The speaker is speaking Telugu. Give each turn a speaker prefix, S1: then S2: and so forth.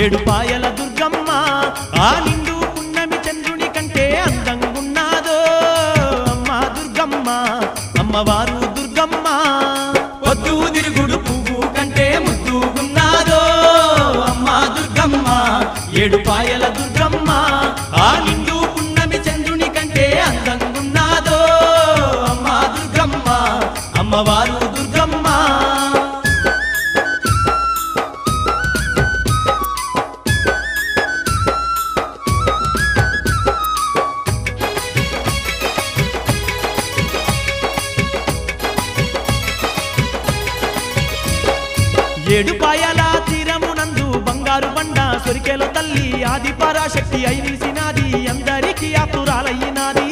S1: ఏడుపాయల దుర్గమ్మ ఆ నిండు పున్నమి చంద్రుని కంటే అందంగున్నాదో అమ్మ దుర్గమ్మ అమ్మవారు దుర్గమ్మ పొద్దు తిరుగుడు పువ్వు కంటే ముద్దుగున్నాదో అమ్మ దుర్గమ్మ ఏడుపాయల దుర్గమ్మ ఆ నిండు పున్నమి చంద్రుని కంటే అందంగున్నాదో అమ్మ దుర్గమ్మ అమ్మవారు దుర్గమ్మ ఏడుపాయల తీరమునందు బంగారు బండ సొరికెలో తల్లి ఆది పరాశక్తి అయి నిలిసినాది అందరికీ ఆతురాలయ్యినాది